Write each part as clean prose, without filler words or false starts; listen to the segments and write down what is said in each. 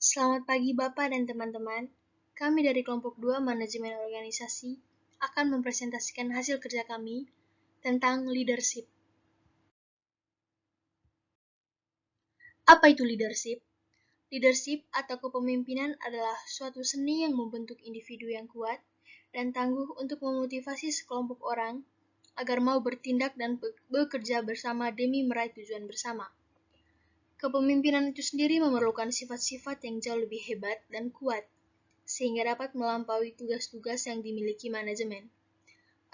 Selamat pagi Bapak dan teman-teman. Kami dari kelompok 2 Manajemen Organisasi akan mempresentasikan hasil kerja kami tentang leadership. Apa itu leadership? Leadership atau kepemimpinan adalah suatu seni yang membentuk individu yang kuat dan tangguh untuk memotivasi sekelompok orang agar mau bertindak dan bekerja bersama demi meraih tujuan bersama. Kepemimpinan itu sendiri memerlukan sifat-sifat yang jauh lebih hebat dan kuat, sehingga dapat melampaui tugas-tugas yang dimiliki manajemen.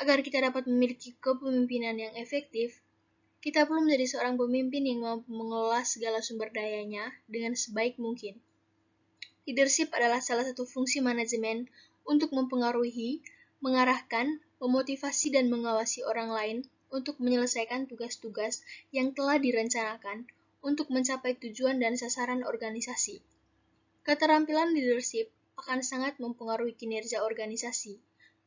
Agar kita dapat memiliki kepemimpinan yang efektif, kita perlu menjadi seorang pemimpin yang mampu mengelola segala sumber dayanya dengan sebaik mungkin. Leadership adalah salah satu fungsi manajemen untuk mempengaruhi, mengarahkan, memotivasi dan mengawasi orang lain untuk menyelesaikan tugas-tugas yang telah direncanakan untuk mencapai tujuan dan sasaran organisasi. Keterampilan leadership akan sangat mempengaruhi kinerja organisasi,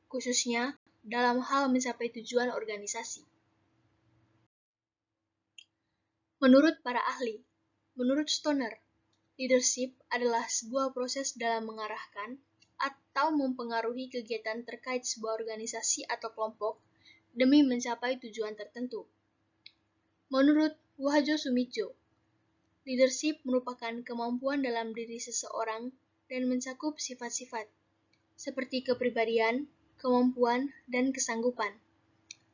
khususnya dalam hal mencapai tujuan organisasi. Menurut para ahli, menurut Stoner, leadership adalah sebuah proses dalam mengarahkan atau mempengaruhi kegiatan terkait sebuah organisasi atau kelompok demi mencapai tujuan tertentu. Menurut Wajo Sumijo, leadership merupakan kemampuan dalam diri seseorang dan mencakup sifat-sifat, seperti kepribadian, kemampuan, dan kesanggupan.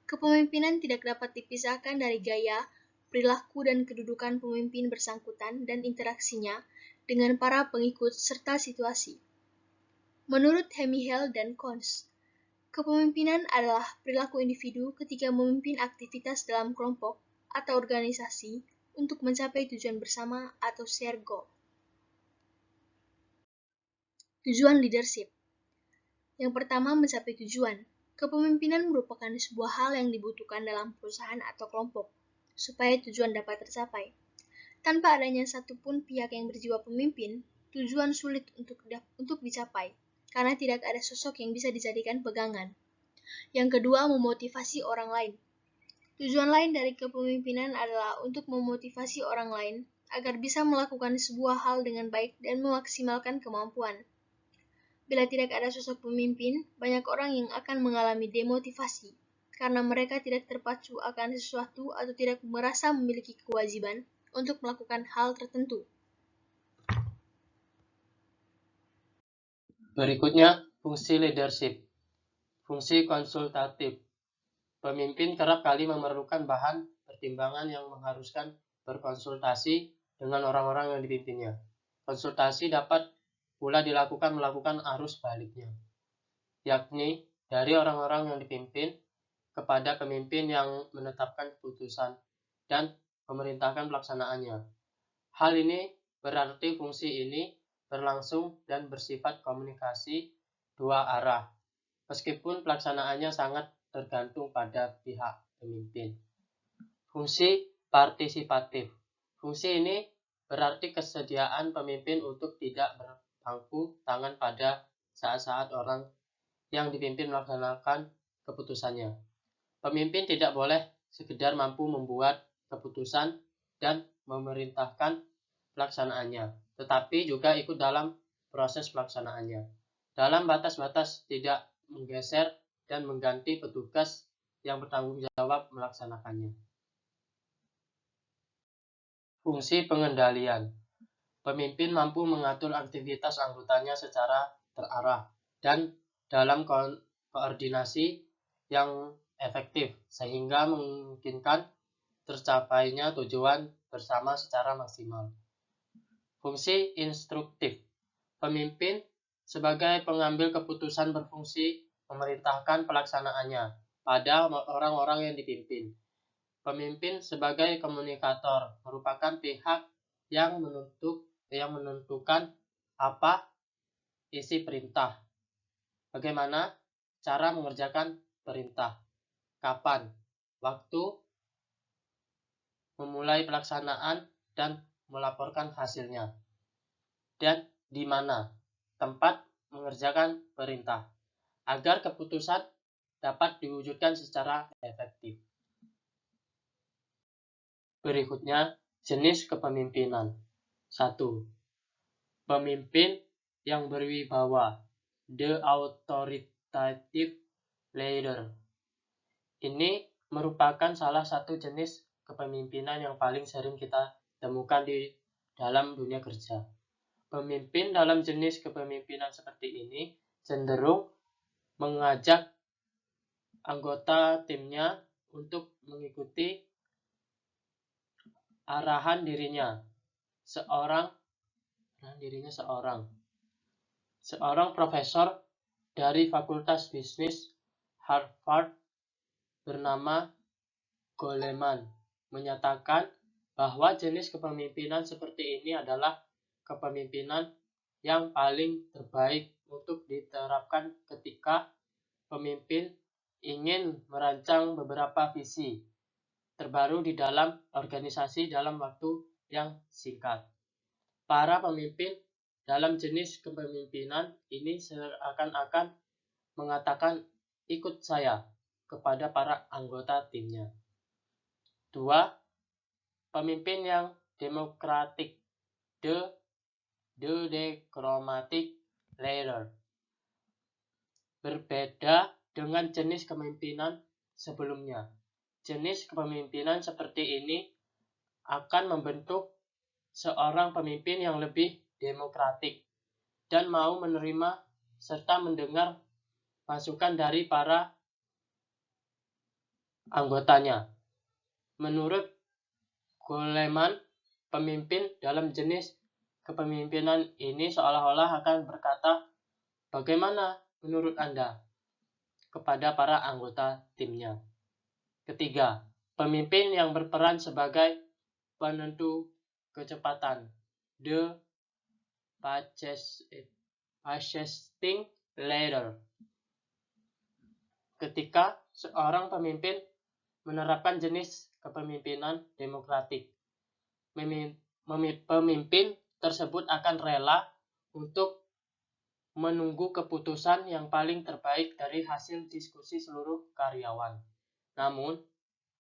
Kepemimpinan tidak dapat dipisahkan dari gaya, perilaku, dan kedudukan pemimpin bersangkutan dan interaksinya dengan para pengikut serta situasi. Menurut Hemichel dan Kons, kepemimpinan adalah perilaku individu ketika memimpin aktivitas dalam kelompok atau organisasi untuk mencapai tujuan bersama atau share goal. Tujuan leadership. Yang pertama, mencapai tujuan. Kepemimpinan merupakan sebuah hal yang dibutuhkan dalam perusahaan atau kelompok, supaya tujuan dapat tercapai. Tanpa adanya satupun pihak yang berjiwa pemimpin, tujuan sulit untuk dicapai, karena tidak ada sosok yang bisa dijadikan pegangan. Yang kedua, memotivasi orang lain. Tujuan lain dari kepemimpinan adalah untuk memotivasi orang lain agar bisa melakukan sebuah hal dengan baik dan memaksimalkan kemampuan. Bila tidak ada sosok pemimpin, banyak orang yang akan mengalami demotivasi karena mereka tidak terpacu akan sesuatu atau tidak merasa memiliki kewajiban untuk melakukan hal tertentu. Berikutnya, fungsi leadership. Fungsi konsultatif. Pemimpin kerap kali memerlukan bahan pertimbangan yang mengharuskan berkonsultasi dengan orang-orang yang dipimpinnya. Konsultasi dapat pula dilakukan melakukan arus baliknya, yakni dari orang-orang yang dipimpin kepada pemimpin yang menetapkan keputusan dan memerintahkan pelaksanaannya. Hal ini berarti fungsi ini berlangsung dan bersifat komunikasi dua arah, meskipun pelaksanaannya sangat tergantung pada pihak pemimpin. Fungsi partisipatif. Fungsi ini berarti kesediaan pemimpin untuk tidak berpangku tangan pada saat-saat orang yang dipimpin melaksanakan keputusannya. Pemimpin tidak boleh sekedar mampu membuat keputusan dan memerintahkan pelaksanaannya, tetapi juga ikut dalam proses pelaksanaannya, dalam batas-batas tidak menggeser dan mengganti petugas yang bertanggung jawab melaksanakannya. Fungsi pengendalian. Pemimpin mampu mengatur aktivitas anggotanya secara terarah dan dalam koordinasi yang efektif, sehingga memungkinkan tercapainya tujuan bersama secara maksimal. Fungsi instruktif. Pemimpin sebagai pengambil keputusan berfungsi memerintahkan pelaksanaannya pada orang-orang yang dipimpin. Pemimpin sebagai komunikator merupakan pihak yang menentukan apa isi perintah, bagaimana cara mengerjakan perintah, kapan, waktu, memulai pelaksanaan dan melaporkan hasilnya, dan di mana tempat mengerjakan perintah, agar keputusan dapat diwujudkan secara efektif. Berikutnya, jenis kepemimpinan. 1. pemimpin yang berwibawa, the authoritative leader. Ini merupakan salah satu jenis kepemimpinan yang paling sering kita temukan di dalam dunia kerja. Pemimpin dalam jenis kepemimpinan seperti ini cenderung mengajak anggota timnya untuk mengikuti arahan dirinya seorang. Seorang profesor dari Fakultas Bisnis Harvard bernama Goleman menyatakan bahwa jenis kepemimpinan seperti ini adalah kepemimpinan yang paling terbaik untuk diterapkan ketika pemimpin ingin merancang beberapa visi terbaru di dalam organisasi dalam waktu yang singkat. Para pemimpin dalam jenis kepemimpinan ini seakan-akan mengatakan ikut saya kepada para anggota timnya. 2. Pemimpin yang demokratik, the democratic leader. Berbeda dengan jenis kepemimpinan sebelumnya. Jenis kepemimpinan seperti ini akan membentuk seorang pemimpin yang lebih demokratik dan mau menerima serta mendengar masukan dari para anggotanya. Menurut Goleman, pemimpin dalam jenis kepemimpinan ini seolah-olah akan berkata, "Bagaimana menurut Anda?" kepada para anggota timnya. Ketiga, pemimpin yang berperan sebagai penentu kecepatan, the purchasing leader. Ketika seorang pemimpin menerapkan jenis kepemimpinan demokratik, pemimpin tersebut akan rela untuk menunggu keputusan yang paling terbaik dari hasil diskusi seluruh karyawan. Namun,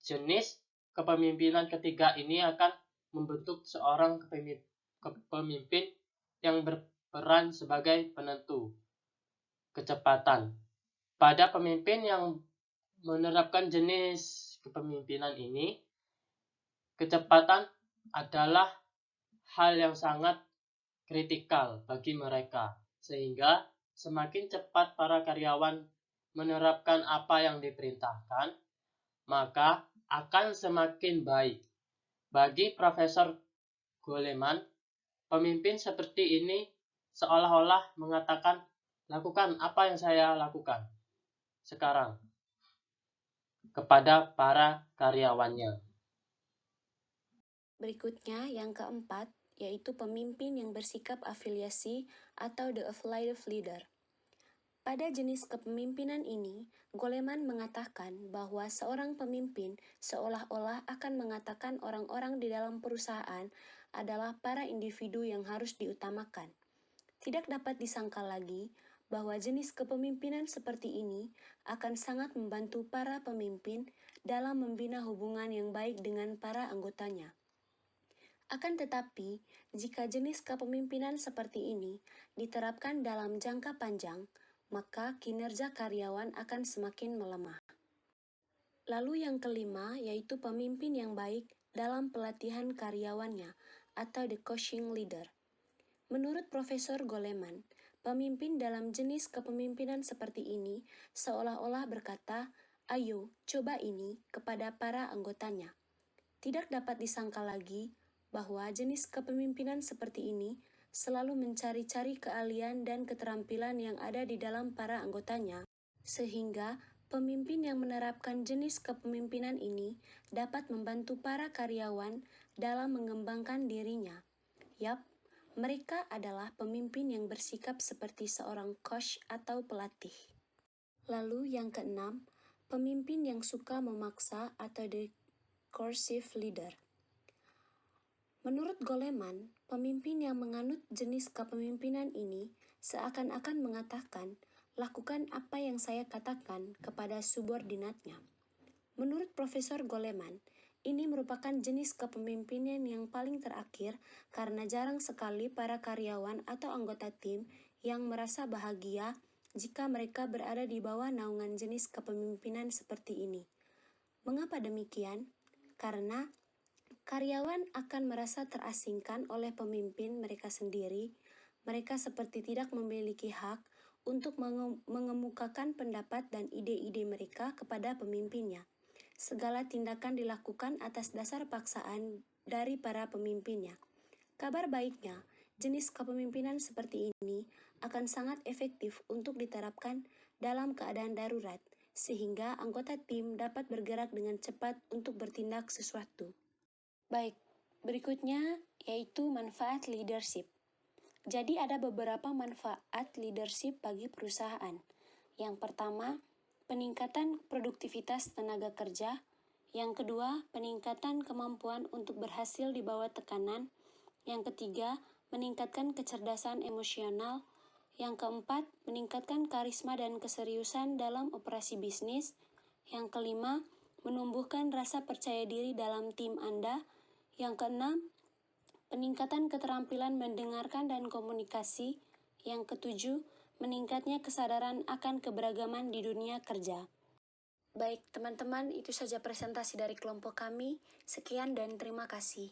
jenis kepemimpinan ketiga ini akan membentuk seorang kepemimpin yang berperan sebagai penentu kecepatan. Pada pemimpin yang menerapkan jenis kepemimpinan ini, kecepatan adalah hal yang sangat kritikal bagi mereka, sehingga semakin cepat para karyawan menerapkan apa yang diperintahkan, maka akan semakin baik. Bagi Profesor Goleman, pemimpin seperti ini seolah-olah mengatakan, lakukan apa yang saya lakukan sekarang kepada para karyawannya. Berikutnya, yang keempat, yaitu pemimpin yang bersikap afiliasi atau the affiliative leader. Pada jenis kepemimpinan ini, Goleman mengatakan bahwa seorang pemimpin seolah-olah akan mengatakan orang-orang di dalam perusahaan adalah para individu yang harus diutamakan. Tidak dapat disangkal lagi bahwa jenis kepemimpinan seperti ini akan sangat membantu para pemimpin dalam membina hubungan yang baik dengan para anggotanya. Akan tetapi, jika jenis kepemimpinan seperti ini diterapkan dalam jangka panjang, maka kinerja karyawan akan semakin melemah. Lalu yang kelima, yaitu pemimpin yang baik dalam pelatihan karyawannya atau the coaching leader. Menurut Profesor Goleman, pemimpin dalam jenis kepemimpinan seperti ini seolah-olah berkata, "Ayo, coba ini," kepada para anggotanya. Tidak dapat disangkal lagi bahwa jenis kepemimpinan seperti ini selalu mencari-cari keahlian dan keterampilan yang ada di dalam para anggotanya, sehingga pemimpin yang menerapkan jenis kepemimpinan ini dapat membantu para karyawan dalam mengembangkan dirinya. Yap, mereka adalah pemimpin yang bersikap seperti seorang coach atau pelatih. Lalu yang keenam, pemimpin yang suka memaksa atau the coercive leader. Menurut Goleman, pemimpin yang menganut jenis kepemimpinan ini seakan-akan mengatakan, lakukan apa yang saya katakan kepada subordinatnya. Menurut Profesor Goleman, Ini merupakan jenis kepemimpinan yang paling terakhir karena jarang sekali para karyawan atau anggota tim yang merasa bahagia jika mereka berada di bawah naungan jenis kepemimpinan seperti ini. Mengapa demikian? Karena karyawan akan merasa terasingkan oleh pemimpin mereka sendiri. Mereka seperti tidak memiliki hak untuk mengemukakan pendapat dan ide-ide mereka kepada pemimpinnya. Segala tindakan dilakukan atas dasar paksaan dari para pemimpinnya. Kabar baiknya, jenis kepemimpinan seperti ini akan sangat efektif untuk diterapkan dalam keadaan darurat, sehingga anggota tim dapat bergerak dengan cepat untuk bertindak sesuatu. Baik, berikutnya yaitu manfaat leadership. Jadi ada beberapa manfaat leadership bagi perusahaan. Yang pertama, peningkatan produktivitas tenaga kerja. Yang kedua, peningkatan kemampuan untuk berhasil di bawah tekanan. Yang ketiga, meningkatkan kecerdasan emosional. Yang keempat, meningkatkan karisma dan keseriusan dalam operasi bisnis. Yang kelima, menumbuhkan rasa percaya diri dalam tim Anda. Yang keenam, peningkatan keterampilan mendengarkan dan komunikasi. Yang ketujuh, meningkatnya kesadaran akan keberagaman di dunia kerja. Baik, teman-teman, itu saja presentasi dari kelompok kami. Sekian dan terima kasih.